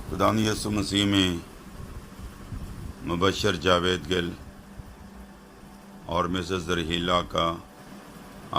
खुदावंद यीशु मसीह में मुबशर जावेद गिल और मिसेस जरहीला का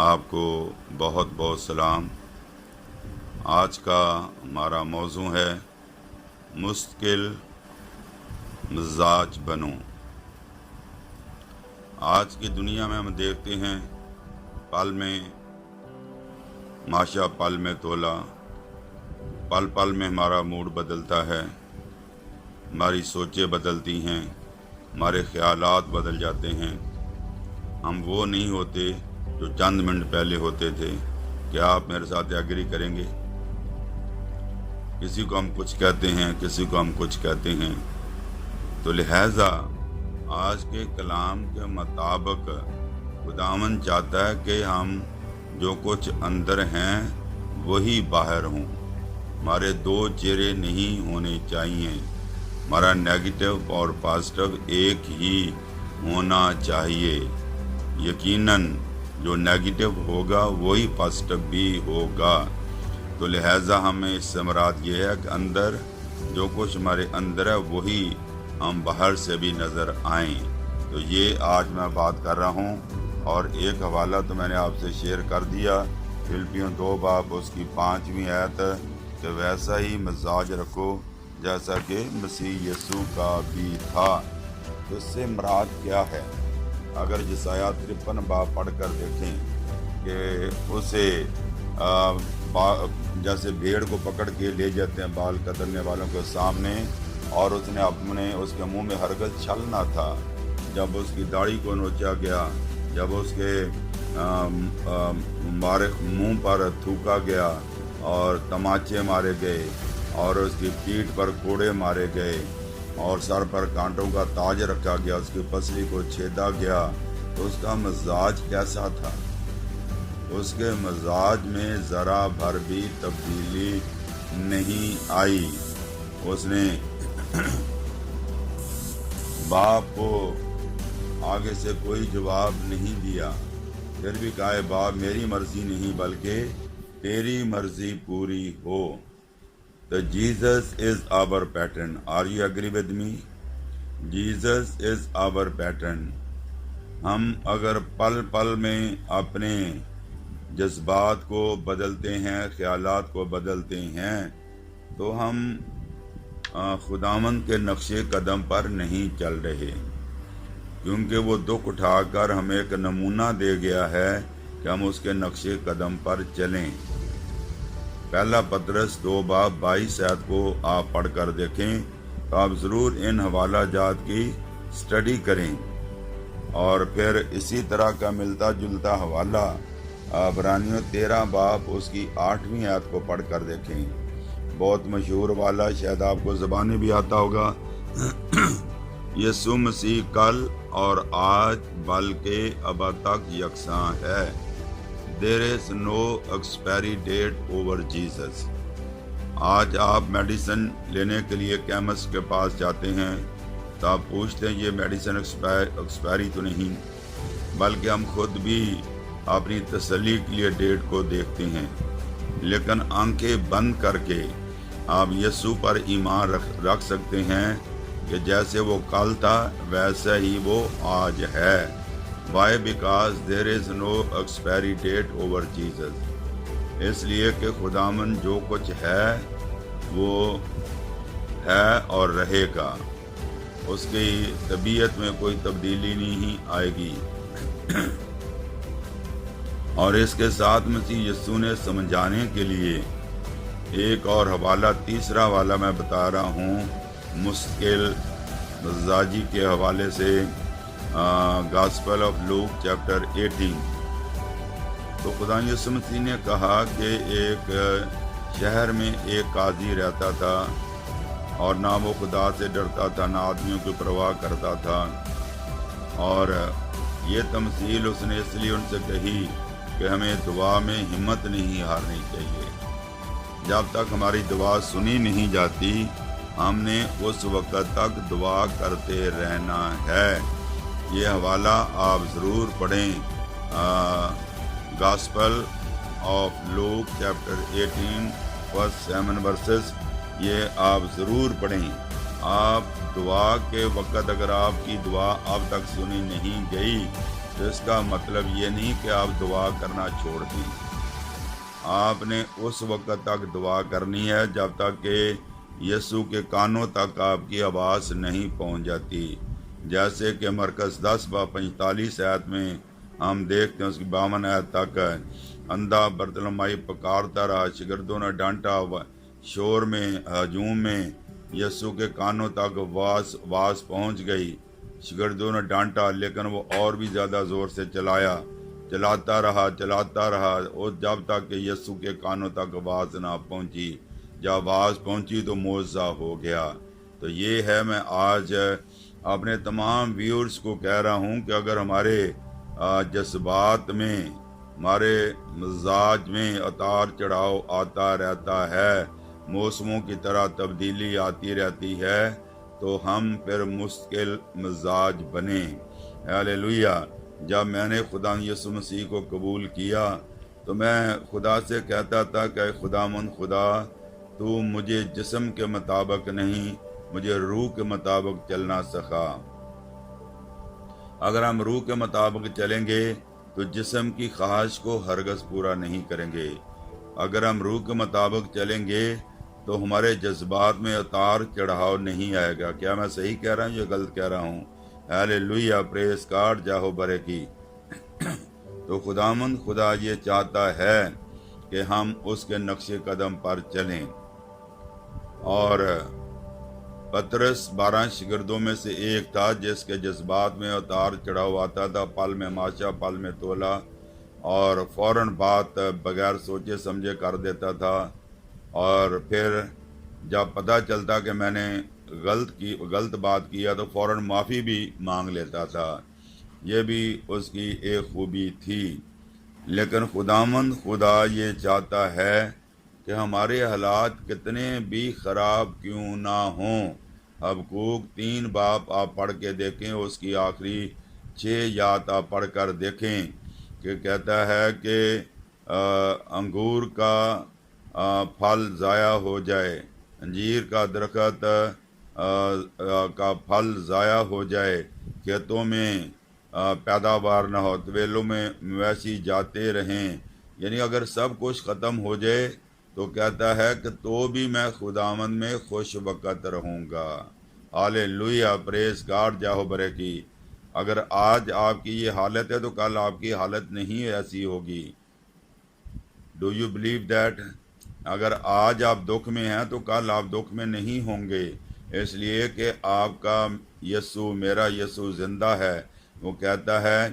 आपको बहुत बहुत सलाम। आज का हमारा मौजू है मुस्तकिल मिजाज बनो। आज की दुनिया में हम देखते हैं पल में माशा, पल में तोला, पल पल में हमारा मूड बदलता है, हमारी सोचें बदलती हैं, हमारे ख्यालात बदल जाते हैं। हम वो नहीं होते जो चंद मिनट पहले होते थे। क्या आप मेरे साथ एग्री करेंगे? किसी को हम कुछ कहते हैं, किसी को हम कुछ कहते हैं। तो लिहाजा आज के कलाम के मुताबिक खुदावंद चाहता है कि हम जो कुछ अंदर हैं वही बाहर हों। हमारे दो चेहरे नहीं होने चाहिए। हमारा नेगेटिव और पॉजिटिव एक ही होना चाहिए। यकीनन जो नेगेटिव होगा वही पॉजिटिव भी होगा। तो लिहाजा हमें इससे मुराद ये है कि अंदर जो कुछ हमारे अंदर है वही हम बाहर से भी नज़र आएँ। तो ये आज मैं बात कर रहा हूँ और एक हवाला तो मैंने आपसे शेयर कर दिया, फिलिपियों 2 बाब उसकी 5वीं आयत कि वैसा ही मिजाज रखो जैसा कि मसीह यीशु का भी था। तो इससे मुराद क्या है? अगर जिसाया 53 बाब पढ़ कर देखें कि उसे जैसे भेड़ को पकड़ के ले जाते हैं बाल कतरने वालों के सामने, और उसने अपने उसके मुंह में हरगज छलना था। जब उसकी दाढ़ी को नोचा गया, जब उसके मुंह पर थूका गया और तमाचे मारे गए और उसकी पीठ पर कोड़े मारे गए और सर पर कांटों का ताज रखा गया, उसकी पसली को छेदा गया, तो उसका मिजाज कैसा था? उसके मिजाज में ज़रा भर भी तब्दीली नहीं आई। उसने बाप को आगे से कोई जवाब नहीं दिया, फिर भी कहा बाप मेरी मर्जी नहीं बल्कि तेरी मर्जी पूरी हो। तो Jesus is our pattern. Are you agree with me? Jesus is our pattern. हम अगर पल पल में अपने जज्बात को बदलते हैं, ख्यालात को बदलते हैं, तो हम खुदावंद के नक्शे कदम पर नहीं चल रहे, क्योंकि वो दुख उठाकर हमें एक नमूना दे गया है कि हम उसके नक्शे कदम पर चलें। पहला पतरस 2 बाब 22 आयत को आप पढ़ कर देखें तो आप ज़रूर इन हवाला जात की स्टडी करें। और फिर इसी तरह का मिलता जुलता हवाला इब्रानियों 13 बाब उसकी 8वीं आयत को पढ़ कर देखें। बहुत मशहूर वाला, शायद आपको ज़बानी भी आता होगा। यीशु मसीह कल और आज बल्कि अब तक यकसां है। There is no expiry date over Jesus. आज आप मेडिसिन लेने के लिए केमिस्ट के पास जाते हैं तो आप पूछते हैं ये मेडिसिन एक्सपायरी तो नहीं, बल्कि हम खुद भी अपनी तसल्ली के लिए डेट को देखते हैं। लेकिन आंखें बंद करके आप यीशु पर ईमान रख सकते हैं कि जैसे वो कल था वैसा ही वो आज है। Why? Because there is no expiry date over Jesus. इसलिए कि खुदावंद जो कुछ है वो है और रहेगा, उसकी तबीयत में कोई तब्दीली नहीं आएगी। और इसके साथ मसीह यीशु ने समझाने के लिए एक और हवाला, तीसरा वाला मैं बता रहा हूँ मुश्किल मिजाजी के हवाले से, गॉस्पेल ऑफ लूक चैप्टर 18। तो खुदा यीशु मसीह ने कहा कि एक शहर में एक काजी रहता था और ना वो खुदा से डरता था, ना आदमियों की परवाह करता था। और ये तमसील उसने इसलिए उनसे कही कि हमें दुआ में हिम्मत नहीं हारनी चाहिए। जब तक हमारी दुआ सुनी नहीं जाती, हमने उस वक्त तक दुआ करते रहना है। ये हवाला आप ज़रूर पढ़ें, gospel of Luke chapter 18 verse 7 verses یہ آپ ضرور پڑھیں۔ آپ دعا کے وقت اگر آپ کی دعا اب تک سنی نہیں گئی تو اس کا مطلب یہ نہیں کہ آپ دعا کرنا چھوڑ دیں۔ آپ نے اس وقت تک دعا کرنی ہے جب تک کہ یسوع کے کانوں تک آپ کی آواز نہیں پہنچ جاتی۔ جیسے کہ مرکز 10:45 آیت میں ہم دیکھتے ہیں، اس کی 52 آیت تک اندھا برطلمائی پکارتا رہا، شاگردوں نے ڈانٹا، شور میں ہجوم میں یسوع کے کانوں تک آواز پہنچ گئی۔ شاگردوں نے ڈانٹا لیکن وہ اور بھی زیادہ زور سے چلاتا رہا اور جب تک کہ یسوع کے کانوں تک آواز نہ پہنچی۔ جب آواز پہنچی تو معجزہ ہو گیا۔ تو یہ ہے، میں آج اپنے تمام ویورز کو کہہ رہا ہوں کہ اگر ہمارے جذبات میں، ہمارے مزاج میں اتار چڑھاؤ آتا رہتا ہے، موسموں کی طرح تبدیلی آتی رہتی ہے، تو ہم پھر مستقل مزاج بنیں۔ ہاللیلویہ۔ جب میں نے خدا یسوع مسیح کو قبول کیا تو میں خدا سے کہتا تھا کہ خداوند خدا، تو مجھے جسم کے مطابق نہیں، مجھے روح کے مطابق چلنا سکھا۔ اگر ہم روح کے مطابق چلیں گے تو جسم کی خواہش کو ہرگز پورا نہیں کریں گے۔ اگر ہم روح کے مطابق چلیں گے تو ہمارے جذبات میں اتار چڑھاؤ نہیں آئے گا۔ کیا میں صحیح کہہ رہا ہوں یا غلط کہہ رہا ہوں؟ ہاللیلویہ، پریز گاڈ، جاہو برے کی۔ تو خداوند خدا یہ چاہتا ہے کہ ہم اس کے نقش قدم پر چلیں۔ اور پترس 12 شاگردوں میں سے ایک تھا جس کے جذبات میں اتار چڑھاؤ آتا تھا، پل میں ماشا پل میں تولا، اور فوراً بات بغیر سوچے سمجھے کر دیتا تھا، اور پھر جب پتہ چلتا کہ میں نے غلط بات کیا تو فوراً معافی بھی مانگ لیتا تھا۔ یہ بھی اس کی ایک خوبی تھی۔ لیکن خداوند خدا یہ چاہتا ہے کہ ہمارے حالات کتنے بھی خراب کیوں نہ ہوں۔ حبقوق 3 باب آپ پڑھ کے دیکھیں، اس کی آخری 6 آیات آپ پڑھ کر دیکھیں کہ کہتا ہے کہ انگور کا پھل ضائع ہو جائے، انجیر کا درخت کا پھل ضائع ہو جائے، کھیتوں میں پیداوار نہ ہو، طویلوں میں مویشی جاتے رہیں، یعنی اگر سب کچھ ختم ہو جائے تو کہتا ہے کہ تو بھی میں خداوند میں خوش وقت رہوں گا۔ ہاللیلویہ، پریز گاڈ، جاہو برے کی۔ اگر آج آپ کی یہ حالت ہے تو کل آپ کی حالت نہیں ایسی ہوگی۔ Do you believe that? اگر آج آپ دکھ میں ہیں تو کل آپ دکھ میں نہیں ہوں گے، اس لیے کہ آپ کا یسوع، میرا یسوع زندہ ہے۔ وہ کہتا ہے،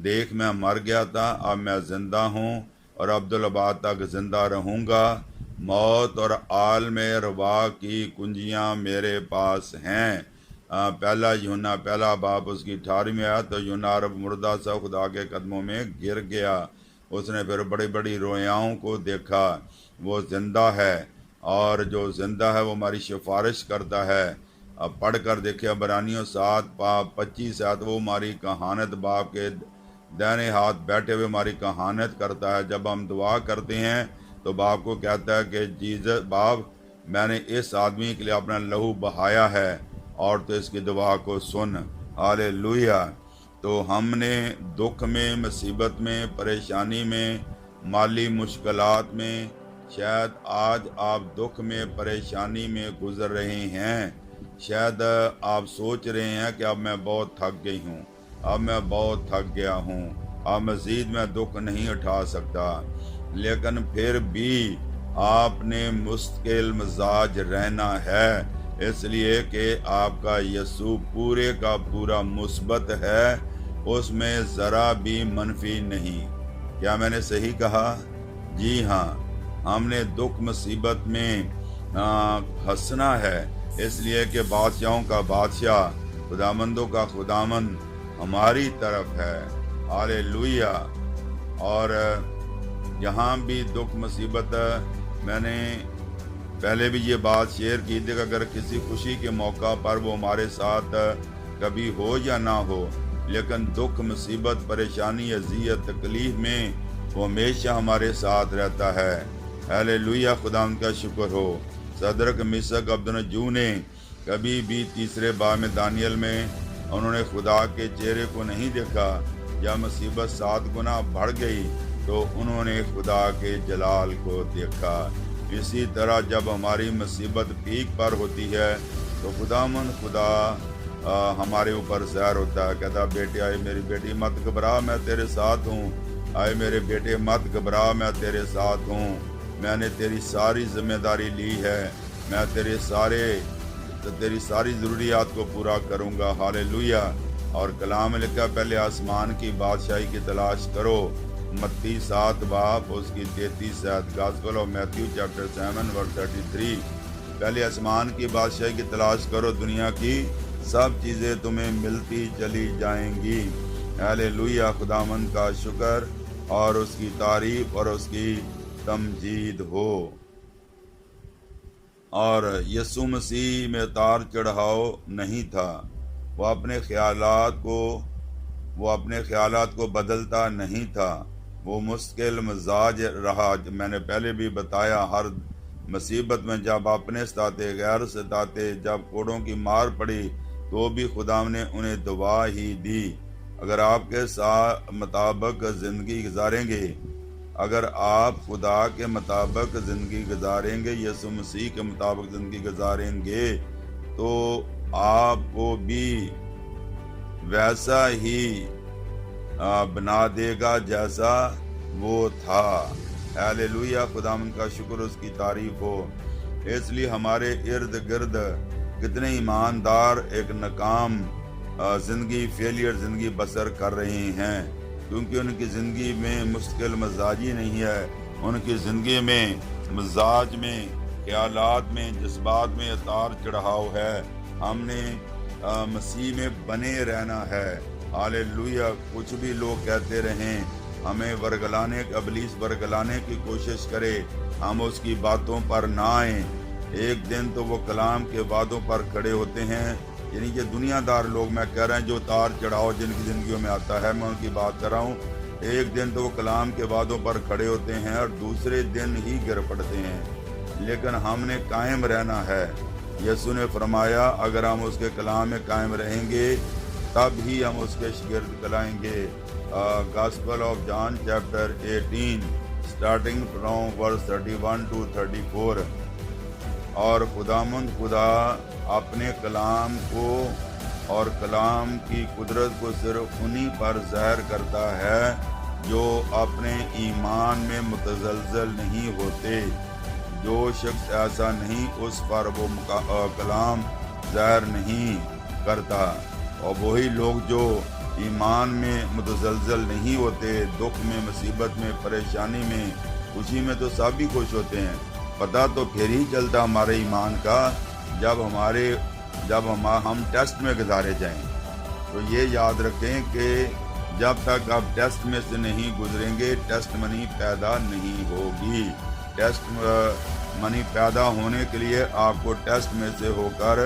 دیکھ میں مر گیا تھا، اب میں زندہ ہوں اور عبدالآباد تک زندہ رہوں گا۔ موت اور عالم روا کی کنجیاں میرے پاس ہیں۔ پہلا یوحنا پہلا باب اس کی 18ویں آیت، تو یوحنا عرب مردہ سا خدا کے قدموں میں گر گیا۔ اس نے پھر بڑی بڑی رویاؤں کو دیکھا، وہ زندہ ہے، اور جو زندہ ہے وہ ہماری سفارش کرتا ہے۔ اب پڑھ کر دیکھے عبرانیوں 7:25 آیت، وہ ہماری کہانت، باپ کے دائنے ہاتھ بیٹھے ہوئے ہماری کہانت کرتا ہے۔ جب ہم دعا کرتے ہیں تو باپ کو کہتا ہے کہ باپ، میں نے اس آدمی کے لیے اپنا لہو بہایا ہے اور تو اس کی دعا کو سن۔ ہاللیلویہ۔ تو ہم نے دکھ میں، مصیبت میں، پریشانی میں، مالی مشکلات میں، شاید آج آپ دکھ میں، پریشانی میں گزر رہے ہیں، شاید آپ سوچ رہے ہیں کہ اب میں بہت تھک گئی ہوں، اب میں بہت تھک گیا ہوں، اب مزید میں دکھ نہیں اٹھا سکتا، لیکن پھر بھی آپ نے مستقل مزاج رہنا ہے، اس لیے کہ آپ کا یسوع پورے کا پورا مثبت ہے، اس میں ذرا بھی منفی نہیں۔ کیا میں نے صحیح کہا؟ جی ہاں، ہم نے دکھ مصیبت میں ہنسنا ہے، اس لیے کہ بادشاہوں کا بادشاہ، خداوندوں کا خداوند ہماری طرف ہے۔ ہاللیلویہ۔ اور یہاں بھی دکھ مصیبت، میں نے پہلے بھی یہ بات شیئر کی تھی کہ اگر کسی خوشی کے موقع پر وہ ہمارے ساتھ کبھی ہو یا نہ ہو، لیکن دکھ مصیبت، پریشانی، اذیت، تکلیف میں وہ ہمیشہ ہمارے ساتھ رہتا ہے۔ ہاللیلویہ، خدا ان کا شکر ہو۔ सदरक मिसक अब्दुलजू ने कभी भी तीसरे बाब में दानियल में उन्होंने खुदा के चेहरे को नहीं देखा। जब मुसीबत 7 गुना बढ़ गई तो उन्होंने खुदा के जलाल को देखा। इसी तरह जब हमारी मुसीबत पीक पर होती है तो खुदा हमारे ऊपर सैर होता है, कहता बेटे आए मेरी बेटी मत घबरा, मैं तेरे साथ हूँ। आए मेरे बेटे मत घबरा, मैं तेरे साथ हूँ। मैंने तेरी सारी जिम्मेदारी ली है, मैं तेरी सारी ज़रूरियात को पूरा करूँगा। हालेलुया। और कलाम में लिखा पहले आसमान की बादशाही की तलाश करो, मत्ती 7 बाब उसकी 33 आयत। Gospel of Matthew chapter 7 verse 33। पहले आसमान की बादशाही की तलाश करो, दुनिया की सब चीज़ें तुम्हें मिलती चली जाएंगी। हालेलुया। खुदावंद का शुक्र और उसकी तारीफ और उसकी तमजीद हो। और यसु मसीह में तार चढ़ाव नहीं था। वो अपने ख्यालात को बदलता नहीं था। वो मुश्किल मजाज रहा। मैंने पहले भी बताया, हर मुसीबत में जब अपने सताते, गैर सताते, जब कोड़ों की मार पड़ी तो भी खुदा ने उन्हें दुआ ही दी। अगर आपके साथ मुताबिक ज़िंदगी गुजारेंगे, अगर आप खुदा के मुताबिक ज़िंदगी गुजारेंगे, यसु मसीह के मुताबिक ज़िंदगी गुजारेंगे, तो आपको भी वैसा ही बना देगा जैसा वो था। हालेलुया। खुदावंद का शुक्र, उसकी तारीफ हो। इसलिए हमारे इर्द गिर्द कितने ईमानदार एक नाकाम ज़िंदगी, फेलियर ज़िंदगी बसर कर रहे हैं, क्योंकि उनकी ज़िंदगी में मुश्किल मजाजी नहीं है। उनकी ज़िंदगी में मजाज में, ख्यालात में, जज्बात में उतार चढ़ाव है। हमने मसीह में बने रहना है। हालेलुया। कुछ भी लोग कहते रहें, हमें इब्लीस वर्गलाने की कोशिश करे, हम उसकी बातों पर ना आए। एक दिन तो वो कलाम के वादों पर खड़े होते हैं। यानी कि दुनियादार लोग, मैं कह रहा हूँ, जो उतार चढ़ाव जिनकी ज़िंदगियों में आता है, मैं उनकी बात कर रहा हूँ। एक दिन तो वो कलाम के वादों पर खड़े होते हैं और दूसरे दिन ही गिर पड़ते हैं। लेकिन हमने कायम रहना है। यसु ने फरमाया, अगर हम उसके कलाम में कायम रहेंगे तब ही हम उसके शागिर्द कहलाएंगे। Gospel of John chapter 18 starting from verse 31 to 34। और खुदा अपने कलाम को और कलाम की कुदरत को सिर्फ उन्हीं पर ज़ाहिर करता है जो अपने ईमान में मुतज़लज़ल नहीं होते। जो शख्स ऐसा नहीं, उस पर वो कलाम ज़ाहिर नहीं करता। और वही लोग जो ईमान में मुतज़लज़ल नहीं होते, दुख में, मुसीबत में, परेशानी में, खुशी में तो सभी खुश होते हैं। पता तो फिर ही चलता हमारे ईमान का जब हम टेस्ट में गुजारे जाएं। तो ये याद रखें कि जब तक आप टेस्ट में से नहीं गुजरेंगे, टेस्ट मनी पैदा नहीं होगी। टेस्ट मनी पैदा होने के लिए आपको टेस्ट में से होकर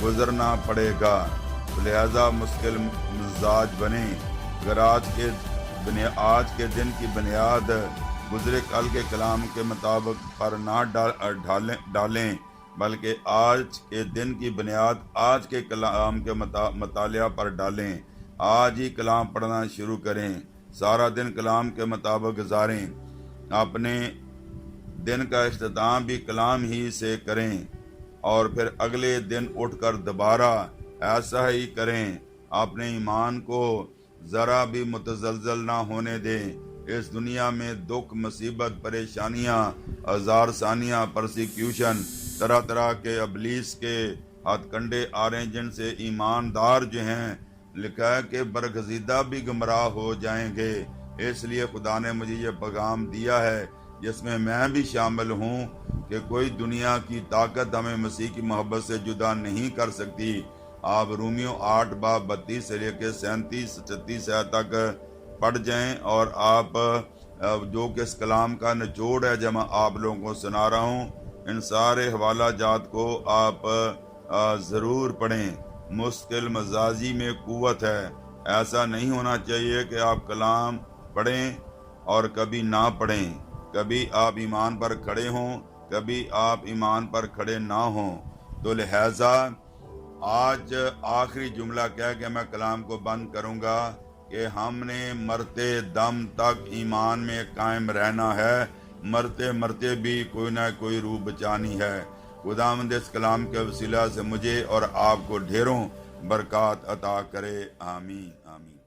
गुजरना पड़ेगा। तो लिहाजा मुश्किल मिजाज बने। अगर आज के दिन की बुनियाद गुजरे कल के कलाम के मुताबिक पर ना डालें, बल्कि आज के दिन की बुनियाद आज के कलाम के मतालिया पर डालें। आज ही कलाम पढ़ना शुरू करें, सारा दिन कलाम के मुताबिक गुजारें। अपने दिन का इख्तिताम भी कलाम ही से करें और फिर अगले दिन उठकर दोबारा ऐसा ही करें। अपने ईमान को ज़रा भी मुतज़लज़ल ना होने दें। इस दुनिया में दुख, मुसीबत, परेशानियाँ, अज़ारसानियाँ, परसिक्यूशन, तरह तरह के इब्लीस के हथकंडे आ रहे हैं, जिनसे ईमानदार जो हैं, लिखा है कि बरगज़ीदा भी गुमराह हो जाएंगे। इसलिए खुदा ने मुझे ये पैगाम दिया है, जिसमें मैं भी शामिल हूँ, कि कोई दुनिया की ताकत हमें मसीह की मोहब्बत से जुदा नहीं कर सकती। आप रोमियो 8 बाब 32 से लेकर 37-36 तक पढ़ जाएं और आप जो कि इस कलाम का निचोड़ है, जब मैं आप लोगों को सुना रहा हूँ, इन सारे हवाला जात को आप ज़रूर पढ़ें। मुश्किल मजाजी में क़ुव्वत है। ऐसा नहीं होना चाहिए कि आप कलाम पढ़ें और कभी ना पढ़ें। कभी आप ईमान पर खड़े हों کبھی آپ ایمان پر کھڑے نہ ہوں، تو لہٰذا آج آخری جملہ کہہ کے میں کلام کو بند کروں گا کہ ہم نے مرتے دم تک ایمان میں قائم رہنا ہے، مرتے مرتے بھی کوئی نہ کوئی روح بچانی ہے۔ خداوند اس کلام کے وسیلہ سے مجھے اور آپ کو ڈھیروں برکات عطا کرے، آمین آمین۔